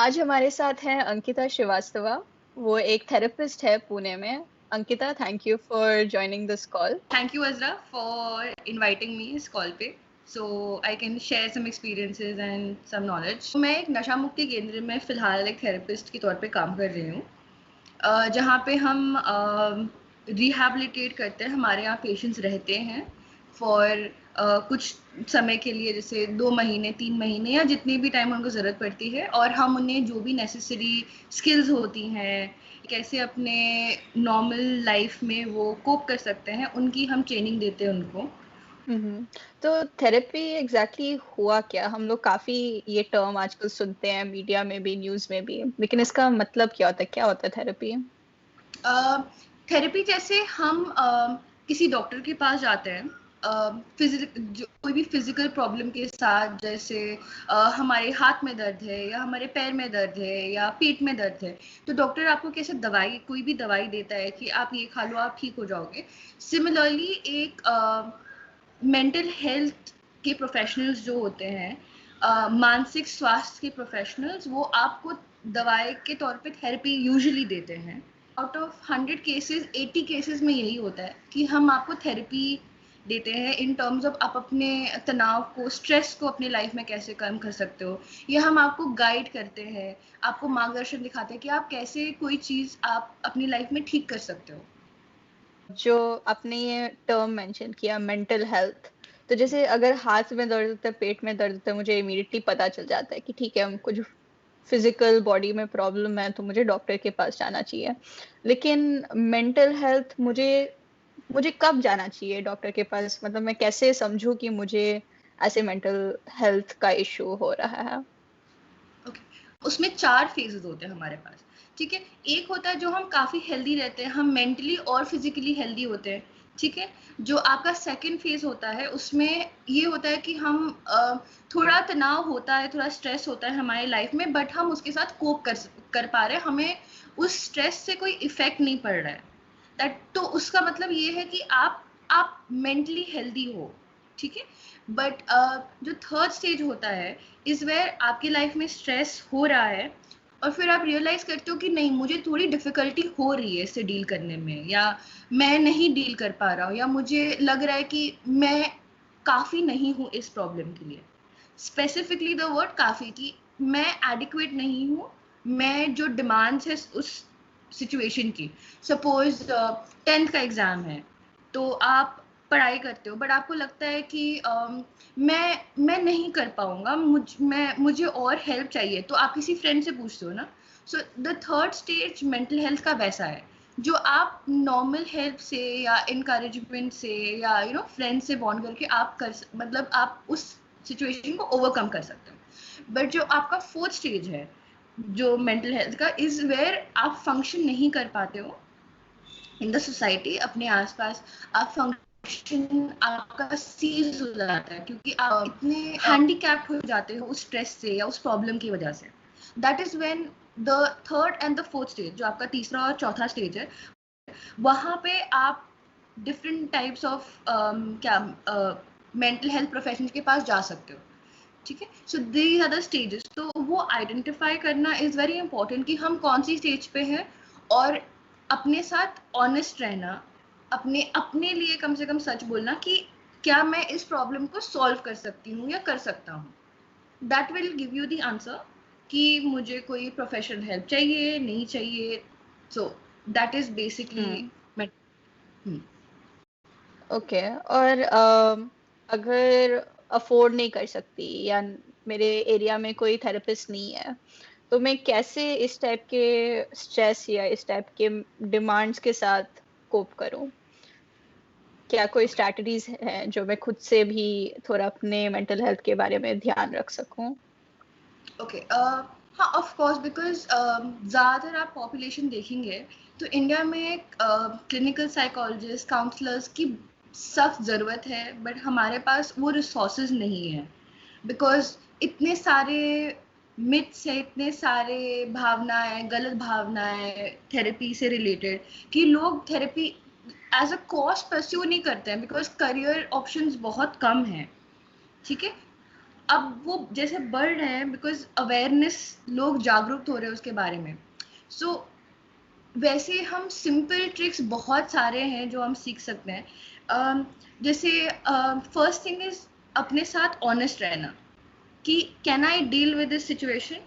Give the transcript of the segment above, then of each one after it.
आज हमारे साथ हैं अंकिता श्रीवास्तवा। वो एक थेरेपिस्ट है पुणे में। Ankita, thank you for joining this call. Thank you, Azra, for inviting me इस call पे. So I can share some experiences and some knowledge. मैं एक नशा मुक्ति केंद्र में फ़िलहाल एक थेरेपिस्ट के तौर पे काम कर रही हूँ, जहाँ पे हम रिहैबिलिटेट करते हैं. हमारे यहाँ पेशेंट्स रहते हैं फॉर कुछ समय के लिए, जैसे 2 महीने 3 महीने या जितनी भी टाइम उनको ज़रूरत पड़ती है, और हम उन्हें जो भी नेसेसरी स्किल्स होती हैं, कैसे अपने नॉर्मल लाइफ में वो कोप कर सकते हैं, उनकी हम ट्रेनिंग देते हैं उनको. तो थेरेपी एग्जैक्टली हुआ क्या? हम लोग काफी ये टर्म आजकल सुनते हैं, मीडिया में भी, न्यूज में भी, लेकिन इसका मतलब क्या होता है? क्या होता है थेरेपी? थेरेपी जैसे हम किसी डॉक्टर के पास जाते हैं कोई भी फिजिकल प्रॉब्लम के साथ, जैसे हमारे हाथ में दर्द है या हमारे पैर में दर्द है या पेट में दर्द है, तो डॉक्टर आपको कैसे दवाई, कोई भी दवाई देता है कि आप ये खा लो, आप ठीक हो जाओगे. सिमिलरली एक मेंटल हेल्थ के प्रोफेशनल्स जो होते हैं, मानसिक स्वास्थ्य के प्रोफेशनल्स, वो आपको दवाई के तौर पे थेरेपी यूजुअली देते हैं. आउट ऑफ 100 केसेस 80 केसेस में यही होता है कि हम आपको थेरेपी देते हैं इन टर्म्स ऑफ आप अपने तनाव को, स्ट्रेस को अपनी लाइफ में कैसे कम कर सकते हो, या हम आपको गाइड करते हैं, आपको मार्गदर्शन दिखाते हैं कि आप कैसे कोई चीज़ आप अपनी लाइफ में ठीक कर सकते हो. जो आपने ये टर्म मेंशन किया, मेंटल हेल्थ, तो जैसे अगर हाथ में दर्द होता है, पेट में दर्द होता है, मुझे इमीडिएटली पता चल जाता है कि ठीक है, हमको जो फिजिकल बॉडी में प्रॉब्लम है तो मुझे डॉक्टर के पास जाना चाहिए। लेकिन मेंटल हेल्थ, मुझे मुझे कब जाना चाहिए डॉक्टर के पास? मतलब मैं कैसे समझूं कि मुझे ऐसे मेंटल हेल्थ का इशू हो रहा है? ओके. उसमें 4 फेजेस होते हैं हमारे पास. ठीक है. एक होता है जो हम काफ़ी हेल्दी रहते हैं, हम मेंटली और फिजिकली हेल्दी होते हैं. ठीक है. जो आपका सेकंड फेज होता है, उसमें ये होता है कि हम थोड़ा तनाव होता है, थोड़ा स्ट्रेस होता है हमारी लाइफ में, बट हम उसके साथ कोप कर पा रहे हैं, हमें उस स्ट्रेस से कोई इफेक्ट नहीं पड़ रहा है. दैट, तो उसका मतलब ये है कि आप मेंटली हेल्दी हो. ठीक है. बट जो थर्ड स्टेज होता है, इज वेयर आपकी लाइफ में स्ट्रेस हो रहा है, और फिर आप रियलाइज करते हो कि नहीं, मुझे थोड़ी डिफिकल्टी हो रही है इससे डील करने में, या मैं नहीं डील कर पा रहा हूँ, या मुझे लग रहा है कि मैं काफ़ी नहीं हूँ इस प्रॉब्लम के लिए. स्पेसिफिकली द वर्ड काफ़ी, कि मैं एडिक्वेट नहीं हूँ, मैं जो डिमांड्स है उस सिचुएशन की. सपोज 10th का एग्ज़ाम है, तो आप पढ़ाई करते हो, बट आपको लगता है कि मैं नहीं कर पाऊंगा, मुझे और हेल्प चाहिए, तो आप किसी फ्रेंड से पूछते हो ना. So the third stage mental health का वैसा है, जो आप नॉर्मल हेल्प से या इनकरेजमेंट से या फ्रेंड से बॉन्ड करके आप मतलब आप उस सिचुएशन को ओवरकम कर सकते हो. बट जो आपका फोर्थ स्टेज है, जो मेंटल हेल्थ का, इज वेयर आप फंक्शन नहीं कर पाते हो इन द सोसाइटी, अपने आसपास आप फंक्शन, आपका सीज हो जाता है, क्योंकि आप इतने हैंडीकैप्ड हो जाते हो उस स्ट्रेस से या उस प्रॉब्लम की वजह से. That is when the third and the fourth stage, जो आपका तीसरा और चौथा स्टेज है, वहाँ पे आप डिफरेंट टाइप्स ऑफ क्या मेंटल हेल्थ प्रोफेशनल के पास जा सकते हो. ठीक है. So these are the stages. तो वो आइडेंटिफाई करना इज वेरी इंपॉर्टेंट कि हम कौन सी स्टेज पे हैं, और अपने साथ ऑनेस्ट रहना, अपने अपने लिए कम से कम सच बोलना कि क्या मैं इस प्रॉब्लम को सॉल्व कर सकती हूँ या कर सकता हूँ. That will give you the answer कि मुझे कोई प्रोफेशनल हेल्प चाहिए, नहीं चाहिए. So that is basically. Okay. और अगर अफोर्ड नहीं कर सकती, या मेरे एरिया में कोई थेरेपिस्ट नहीं है, तो मैं कैसे इस टाइप के स्ट्रेस या इस टाइप के डिमांड्स के साथ कोप करूं? क्या कोई स्ट्रैटेजीज हैं जो मैं खुद से भी थोड़ा अपने मेंटल हेल्थ के बारे में ध्यान रख सकूं? ओके. हाँ, ऑफ कोर्स, बिकॉज ज़्यादातर आप पॉपुलेशन देखेंगे तो इंडिया में क्लिनिकल साइकोलॉजिस्ट, काउंसलर्स की सख्त ज़रूरत है, बट हमारे पास वो रिसोर्सेज नहीं है, बिकॉज इतने सारे मिथ्स है, इतने सारे भावनाएं, गलत भावनाएं थेरेपी से रिलेटेड, कि लोग therapy as a cause pursue नहीं करते हैं, बिकॉज करियर ऑप्शंस बहुत कम हैं. ठीक है. अब वो जैसे बढ़ रहे हैं बिकॉज अवेयरनेस, लोग जागरूक हो रहे हैं उसके बारे में. सो वैसे हम सिंपल ट्रिक्स बहुत सारे हैं जो हम सीख सकते हैं. जैसे फर्स्ट थिंग इज अपने साथ ऑनेस्ट रहना कि can I deal with this situation,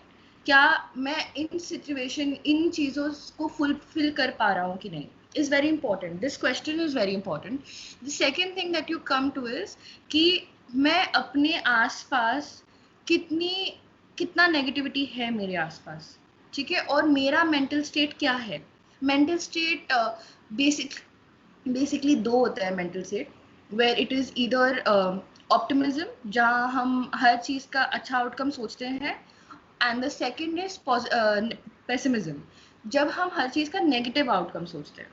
क्या मैं इन सिचुएशन इन चीज़ों को फुलफिल कर पा रहा हूँ कि नहीं, is very important. This question is very important. The second thing that you come two is कि मैं अपने आसपास कितना नेगेटिविटी है मेरे आसपास, ठीक है, और मेरा मेंटल स्टेट क्या है. मेंटल स्टेट बेसिकली दो होता है mental state, where it is either optimism जहाँ हम हर चीज़ का अच्छा आउटकम सोचते हैं, and the second is pessimism जब हम हर चीज़ का नेगेटिव आउटकम सोचते हैं,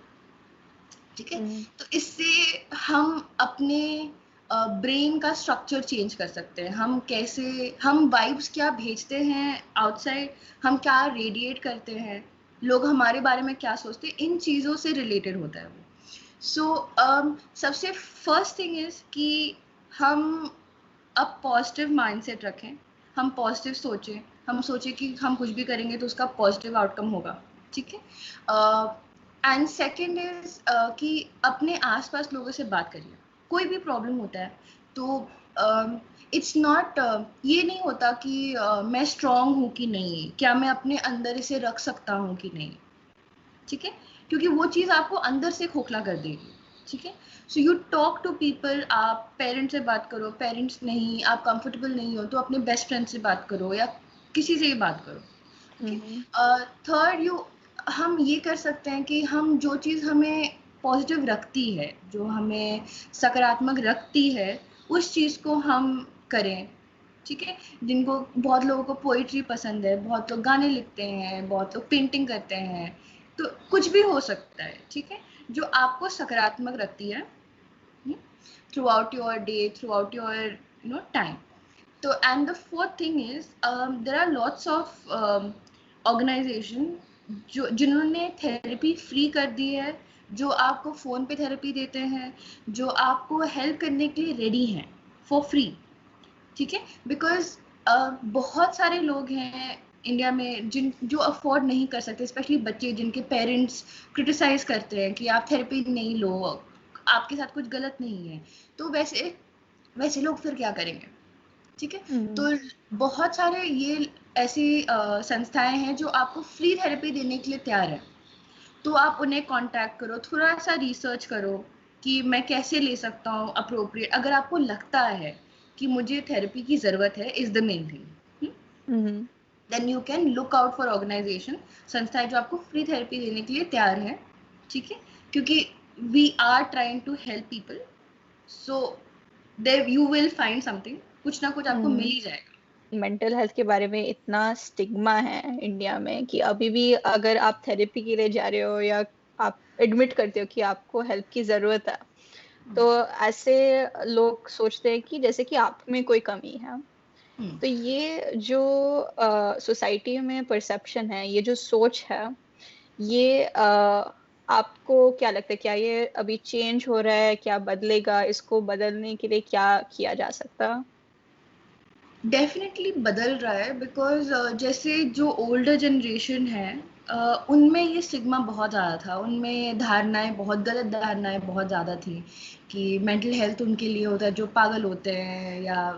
ठीक है. तो इससे हम अपने ब्रेन का स्ट्रक्चर चेंज कर सकते हैं. हम कैसे, हम वाइब्स क्या भेजते हैं आउटसाइड, हम क्या रेडिएट करते हैं, लोग हमारे बारे में क्या सोचते हैं, इन चीज़ों से रिलेटेड होता है वो. सो सबसे फर्स्ट थिंग इज कि हम अब पॉजिटिव माइंडसेट रखें, हम पॉजिटिव सोचें, हम सोचें कि हम कुछ भी करेंगे तो उसका पॉजिटिव आउटकम होगा, ठीक है. एंड सेकेंड इज कि अपने आसपास लोगों से बात करिए. कोई भी प्रॉब्लम होता है तो इट्स नॉट, ये नहीं होता कि मैं स्ट्रांग हूँ कि नहीं, क्या मैं अपने अंदर इसे रख सकता हूँ कि नहीं, ठीक है, क्योंकि वो चीज़ आपको अंदर से खोखला कर देगी, ठीक है. So you talk to people. आप पेरेंट्स से बात करो, पेरेंट्स नहीं, आप कंफर्टेबल नहीं हो तो अपने बेस्ट फ्रेंड से बात करो या किसी से ही बात करो, ओके. थर्ड, हम ये कर सकते हैं कि हम जो चीज़ हमें पॉजिटिव रखती है, जो हमें सकारात्मक रखती है, उस चीज़ को हम करें, ठीक है. जिनको, बहुत लोगों को पोइट्री पसंद है, बहुत लोग गाने लिखते हैं, बहुत लोग पेंटिंग करते हैं, तो कुछ भी हो सकता है, ठीक है, जो आपको सकारात्मक रखती है throughout your day, throughout your time. तो and the fourth thing is there are lots of organisation जिन्होंने थेरेपी फ्री कर दी है, जो आपको फ़ोन पे थेरेपी देते हैं, जो आपको हेल्प करने के लिए रेडी हैं फॉर फ्री, ठीक है. बिकॉज बहुत सारे लोग हैं इंडिया में जो अफोर्ड नहीं कर सकते, स्पेशली बच्चे जिनके पेरेंट्स क्रिटिसाइज करते हैं कि आप थेरेपी नहीं लो, आपके साथ कुछ गलत नहीं है, तो वैसे लोग फिर क्या करेंगे, ठीक है. तो बहुत सारे ये ऐसी संस्थाएं हैं जो आपको फ्री थेरेपी देने के लिए तैयार है, तो आप उन्हें कांटेक्ट करो, थोड़ा सा रिसर्च करो कि मैं कैसे ले सकता हूँ अप्रोप्रिएट. अगर आपको लगता है कि मुझे थेरेपी की ज़रूरत है, is the main thing, then you can look out for organisation, संस्थाएं जो आपको फ्री थेरेपी देने के लिए तैयार है, ठीक है, क्योंकि we are trying to help people. So there you will find something, कुछ ना कुछ आपको मिल ही जाएगा. मेंटल हेल्थ के बारे में इतना स्टिग्मा है इंडिया में कि अभी भी अगर आप थेरेपी के लिए जा रहे हो या आप एडमिट करते हो कि आपको हेल्प की ज़रूरत है, तो ऐसे लोग सोचते हैं कि जैसे कि आप में कोई कमी है. तो ये जो सोसाइटी में परसेप्शन है, ये जो सोच है, ये आपको क्या लगता है, क्या ये अभी चेंज हो रहा है, क्या बदलेगा? इसको बदलने के लिए क्या किया जा सकता? डेफिनेटली बदल रहा है बिकॉज जैसे जो ओल्डर जनरेशन है उनमें ये स्टिग्मा बहुत ज़्यादा था, उनमें धारणाएं, बहुत गलत धारणाएं बहुत ज़्यादा थी कि मेंटल हेल्थ उनके लिए होता है जो पागल होते हैं, या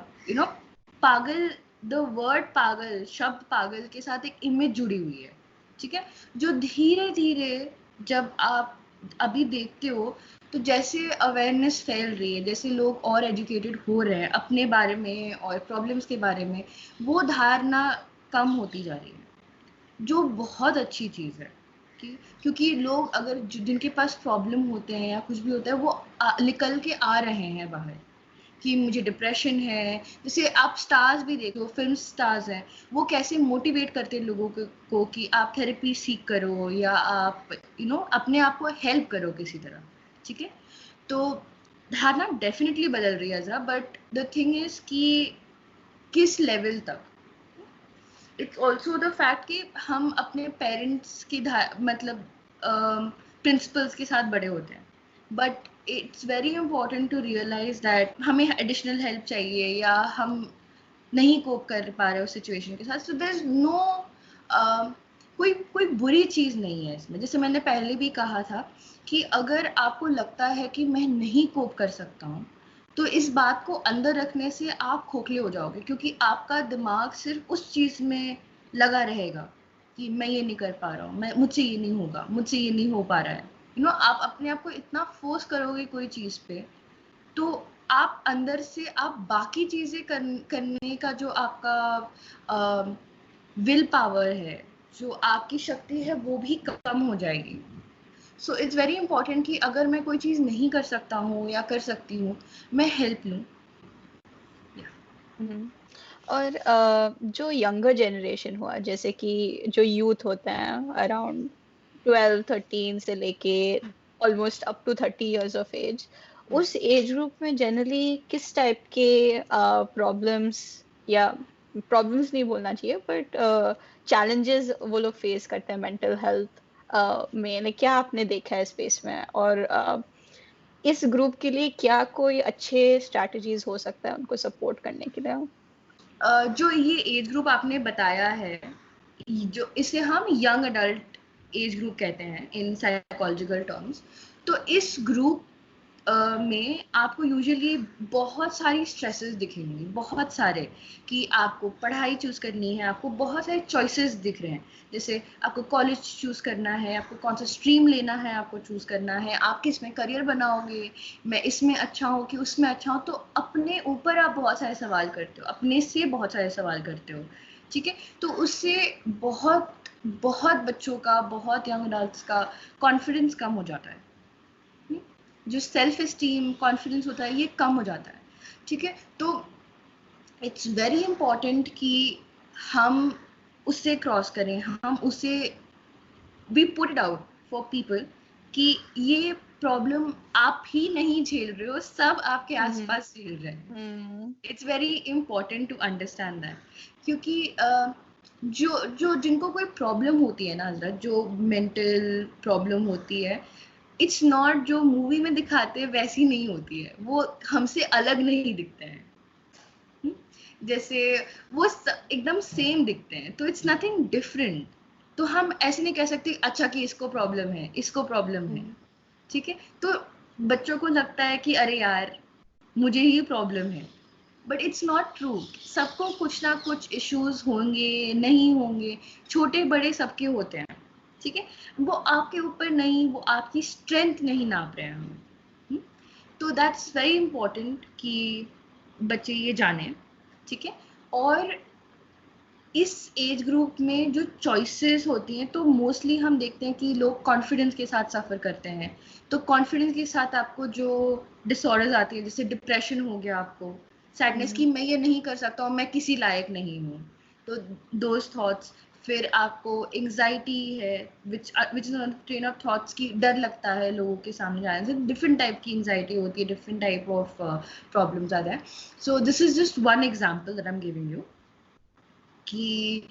पागल, द वर्ड पागल, शब्द पागल के साथ एक इमेज जुड़ी हुई है, ठीक है, जो धीरे धीरे जब आप अभी देखते हो तो जैसे अवेयरनेस फैल रही है, जैसे लोग और एजुकेटेड हो रहे हैं अपने बारे में और प्रॉब्लम्स के बारे में, वो धारणा कम होती जा रही है, जो बहुत अच्छी चीज़ है. क्योंकि लोग अगर जिनके पास प्रॉब्लम होते हैं या कुछ भी होता है, वो निकल के आ रहे हैं बाहर कि मुझे डिप्रेशन है. जैसे आप स्टार्स भी देखो, फिल्म स्टार्स हैं, वो कैसे मोटिवेट करते हैं लोगों को कि आप थेरेपी सीख करो या आप अपने आप को हेल्प करो किसी तरह, ठीक है. तो धारणा डेफिनेटली बदल रही है ज़रा, बट द थिंग इज कि किस लेवल तक. इट्स ऑल्सो द फैक्ट कि हम अपने पेरेंट्स की मतलब प्रिंसिपल्स के साथ बड़े होते हैं, but it's very important to realise that हमें एडिशनल हेल्प चाहिए या हम नहीं कोप कर पा रहे हो सिचुएशन के साथ, सो देयर इज नो कोई कोई बुरी चीज नहीं है इसमें। जैसे मैंने पहले भी कहा था कि अगर आपको लगता है कि मैं नहीं कोप कर सकता हूँ, तो इस बात को अंदर रखने से आप खोखले हो जाओगे, क्योंकि आपका दिमाग सिर्फ उस चीज में लगा रहेगा कि मैं ये नहीं कर पा रहा हूँ, मैं मुझसे ये नहीं होगा, मुझसे ये नहीं हो पा रहा है। आप अपने आप को इतना फोर्स करोगे कोई चीज पे, तो आप अंदर से आप बाकी चीजें करने का जो आपका विल पावर है, जो आपकी शक्ति है, वो भी कम हो जाएगी। सो इट्स वेरी इंपॉर्टेंट कि अगर मैं कोई चीज नहीं कर सकता हूँ या कर सकती हूँ, मैं हेल्प लूँ। हम्म। और जो यंगर जनरेशन हुआ, जैसे कि जो यूथ होते हैं अराउंड 12-13 से लेके almost up to 30 years of age, उस एज ग्रुप में जनरली किस टाइप के प्रॉब्लम्स, या प्रॉब्लम्स नहीं बोलना चाहिए बट चैलेंजेस वो लोग फेस करते हैं मेंटल हेल्थ में, क्या आपने देखा है स्पेस में? और इस ग्रुप के लिए क्या कोई अच्छे स्ट्रैटेजीज हो सकता है उनको सपोर्ट करने के लिए? जो ये एज ग्रुप आपने बताया है, जो इसे हम यंग अडल्ट एज ग्रुप कहते हैं इन साइकोलॉजिकल टर्म्स, तो इस ग्रुप में आपको यूजुअली बहुत सारी स्ट्रेसेस दिखेंगी, बहुत सारे, कि आपको पढ़ाई चूज करनी है, आपको बहुत सारे चॉइसेस दिख रहे हैं। जैसे आपको कॉलेज चूज करना है, आपको कौन सा स्ट्रीम लेना है, आपको चूज करना है, आप किस में करियर बनाओगे, मैं इसमें अच्छा हूँ कि उसमें अच्छा हूँ। तो अपने ऊपर आप बहुत सारे सवाल करते हो, अपने से बहुत सारे सवाल करते हो, ठीक है। तो उससे बहुत बहुत बच्चों का, बहुत यंग अडल्ट्स का कॉन्फिडेंस कम हो जाता है। जो सेल्फ एस्टीम, कॉन्फिडेंस होता है, ये कम हो जाता है, ठीक है। तो इट्स वेरी इंपॉर्टेंट कि हम उससे क्रॉस करें, हम उसे we put it out for people कि ये प्रॉब्लम आप ही नहीं झेल रहे हो, सब आपके हम्म। आसपास झेल रहे हैं। Hmm. It's very important to understand that, क्योंकि जो जो जिनको कोई प्रॉब्लम होती है ना हजरत, जो मेंटल प्रॉब्लम होती है, इट्स नॉट जो मूवी में दिखाते हैं वैसी नहीं होती है, वो हमसे अलग नहीं दिखते हैं। जैसे वो एकदम सेम दिखते हैं, तो इट्स नथिंग डिफरेंट। तो हम ऐसे नहीं कह सकते अच्छा कि इसको प्रॉब्लम है, इसको प्रॉब्लम है, हम्म। ठीक है। तो बच्चों को लगता है कि अरे यार मुझे ही प्रॉब्लम है, बट इट्स नॉट ट्रू। सबको कुछ ना कुछ इश्यूज होंगे, नहीं होंगे, छोटे बड़े सबके होते हैं, ठीक है। वो आपके ऊपर नहीं, वो आपकी स्ट्रेंथ नहीं नाप रहे हैं हम। तो दैट्स वेरी इंपॉर्टेंट कि बच्चे ये जाने, ठीक है। और इस एज ग्रुप में जो चॉइसेस होती हैं, तो मोस्टली हम देखते हैं कि लोग कॉन्फिडेंस के साथ सफ़र करते हैं। तो कॉन्फिडेंस के साथ आपको जो डिसऑर्डर्स आती है, जैसे डिप्रेशन हो गया, आपको सैडनेस हम्म। कि मैं ये नहीं कर सकता हूँ, मैं किसी लायक नहीं हूँ, तो दोज थॉट्स। फिर आपको एंग्जाइटी है, which which is train of thoughts की डर लगता है लोगों के सामने जाने से। डिफरेंट टाइप की एंग्जाइटी होती है, डिफरेंट टाइप ऑफ प्रॉब्लम्स आते हैं। So this is just one example that I am giving you कि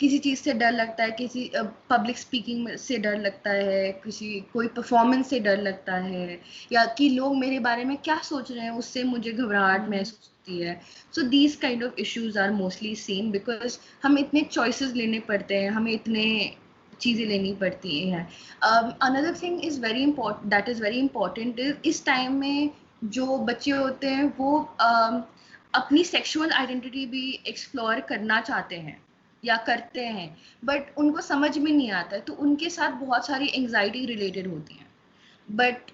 किसी चीज़ से डर लगता है, किसी पब्लिक स्पीकिंग से डर लगता है, किसी कोई परफॉर्मेंस से डर लगता है, या कि लोग मेरे बारे में क्या सोच रहे हैं, उससे मुझे घबराहट हम्म। महसूस होती है। So these kind of issues are mostly same, because हमें इतने चॉइसेस लेने पड़ते हैं, हमें इतने चीज़ें लेनी पड़ती हैं। Another thing is very important, that is very important, इस टाइम में जो बच्चे होते हैं वो अपनी सेक्सुअल आइडेंटिटी भी एक्सप्लोर करना चाहते हैं या करते हैं, बट उनको समझ में नहीं आता है, तो उनके साथ बहुत सारी एंग्जाइटी रिलेटेड होती हैं। बट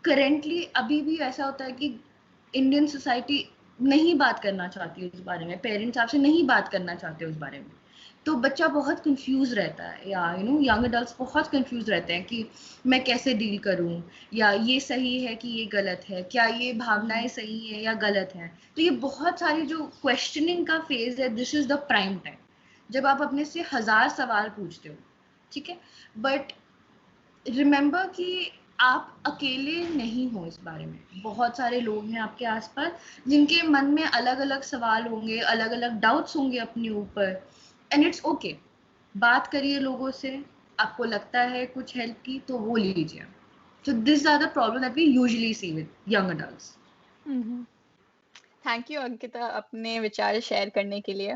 करेंटली अभी भी ऐसा होता है कि इंडियन सोसाइटी नहीं बात करना चाहती है उस बारे में, पेरेंट्स आपसे नहीं बात करना चाहते उस बारे में। तो बच्चा बहुत कंफ्यूज रहता है, या यंग अडल्ट बहुत कंफ्यूज रहते हैं कि मैं कैसे डील करूं, या ये सही है कि ये गलत है, क्या ये भावनाएं हम्म। सही है या गलत है। तो ये बहुत सारी जो क्वेश्चनिंग का फेज है, this is the prime time, जब आप अपने से 1000 सवाल पूछते हो, ठीक है। बट रिमेंबर कि आप अकेले नहीं हो इस बारे में, बहुत सारे लोग हैं आपके आसपास जिनके मन में अलग अलग सवाल होंगे, अलग अलग डाउट्स होंगे अपने ऊपर, एंड इट्स ओके। बात करिए लोगों से, आपको लगता है कुछ हेल्प की तो वो लीजिए। So these are the problem that we usually see with young adults. Hmm. Thank you Ankita अपने विचार शेयर करने के लिए।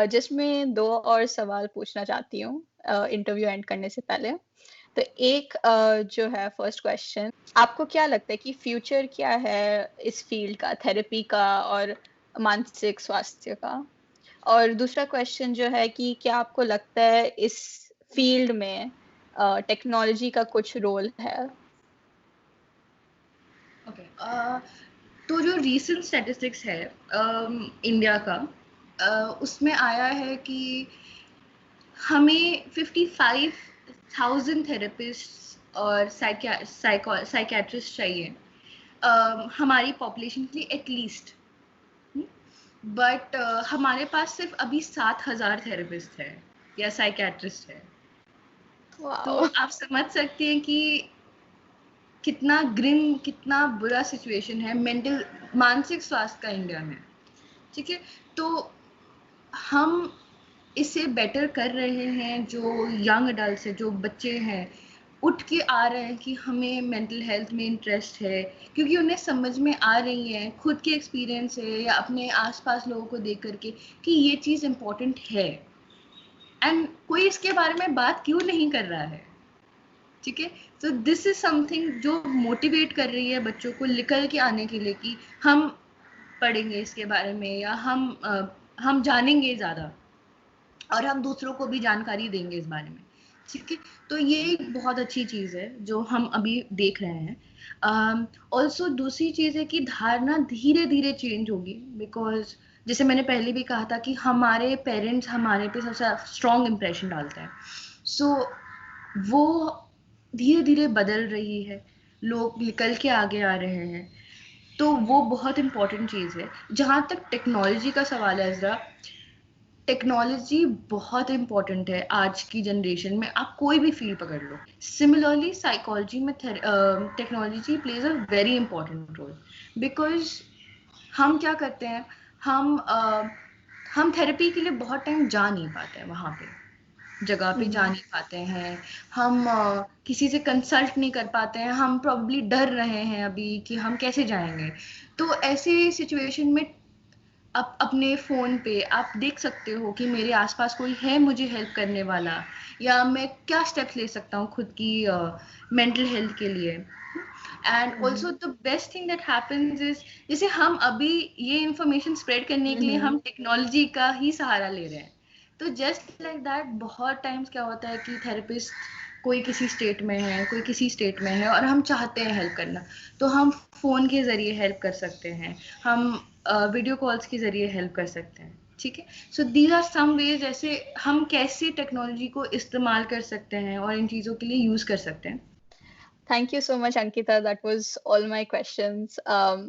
जिसमें 2 और सवाल पूछना चाहती हूँ इंटरव्यू एंड करने से पहले। तो एक जो है फर्स्ट क्वेश्चन, आपको क्या लगता है कि फ्यूचर क्या है इस फील्ड का, थेरेपी का और मानसिक स्वास्थ्य का? और दूसरा क्वेश्चन जो है कि क्या आपको लगता है इस फील्ड में टेक्नोलॉजी का कुछ रोल है? ओके, तो जो रीसेंट स्टैटिस्टिक्स है इंडिया का, उसमें आया है कि हमें 55,000 थेरेपिस्ट और साइकियाट्रिस्ट चाहिए हमारी पॉपुलेशन के लिए एटलीस्ट। बट हमारे पास सिर्फ अभी 7,000 थेरेपिस्ट है या साइकियाट्रिस्ट है। तो वाओ! आप समझ सकते हैं कि कितना ग्रिम, कितना बुरा सिचुएशन है मेंटल, मानसिक स्वास्थ्य का इंडिया में। ठीक है, तो हम इससे बेटर कर रहे हैं। जो यंग अडल्ट है, जो बच्चे हैं, उठ के आ रहे हैं कि हमें मेंटल हेल्थ में इंटरेस्ट है, क्योंकि उन्हें समझ में आ रही है खुद के एक्सपीरियंस से या अपने आसपास लोगों को देख करके कि ये चीज़ इम्पोर्टेंट है। एंड कोई इसके बारे में बात क्यों नहीं कर रहा है? ठीक है, तो दिस इज समथिंग जो मोटिवेट कर रही है बच्चों को निकल के आने के लिए कि हम पढ़ेंगे इसके बारे में, या हम जानेंगे ज़्यादा और हम दूसरों को भी जानकारी देंगे इस बारे में। ठीक है, तो ये एक बहुत अच्छी चीज़ है जो हम अभी देख रहे हैं। ऑल्सो दूसरी चीज़ है कि धारणा धीरे धीरे चेंज होगी, बिकॉज जैसे मैंने पहले भी कहा था कि हमारे पेरेंट्स हमारे पे सबसे स्ट्रॉन्ग इम्प्रेशन डालते हैं। सो वो धीरे धीरे बदल रही है, लोग निकल के आगे आ रहे हैं, तो वो बहुत इम्पोर्टेंट चीज़ है। जहाँ तक टेक्नोलॉजी का सवाल है ज़रा, टेक्नोलॉजी बहुत इम्पोर्टेंट है आज की जनरेशन में। आप कोई भी फील्ड पकड़ लो। सिमिलरली साइकोलॉजी में technology plays a very important role, because हम क्या करते हैं, हम थेरेपी के लिए बहुत टाइम जा नहीं पाते हैं, वहाँ पे जगह पे जा नहीं पाते हैं। हम किसी से कंसल्ट नहीं कर पाते हैं, हम प्रॉब्ली डर रहे हैं अभी कि हम कैसे जाएंगे। तो ऐसे सिचुएशन में आप अपने फ़ोन पे आप देख सकते हो कि मेरे आसपास कोई है मुझे हेल्प करने वाला, या मैं क्या स्टेप्स ले सकता हूँ खुद की मेंटल हेल्थ के लिए। And also the best thing that happens is, जैसे हम अभी ये इंफॉर्मेशन स्प्रेड करने के लिए हम टेक्नोलॉजी का ही सहारा ले रहे हैं। तो जस्ट लाइक दैट बहुत टाइम्स क्या होता है कि थेरेपिस्ट कोई किसी स्टेट में है, कोई किसी स्टेट में है, और हम चाहते हैं हेल्प करना, तो हम फ़ोन के ज़रिए हेल्प कर सकते हैं, हम वीडियो कॉल्स के ज़रिए हेल्प कर सकते हैं। ठीक है, so these are some ways ऐसे हम कैसे टेक्नोलॉजी को इस्तेमाल कर सकते हैं और इन चीज़ों के लिए यूज़ कर सकते हैं। Thank you so much, Ankita. That was all my questions. I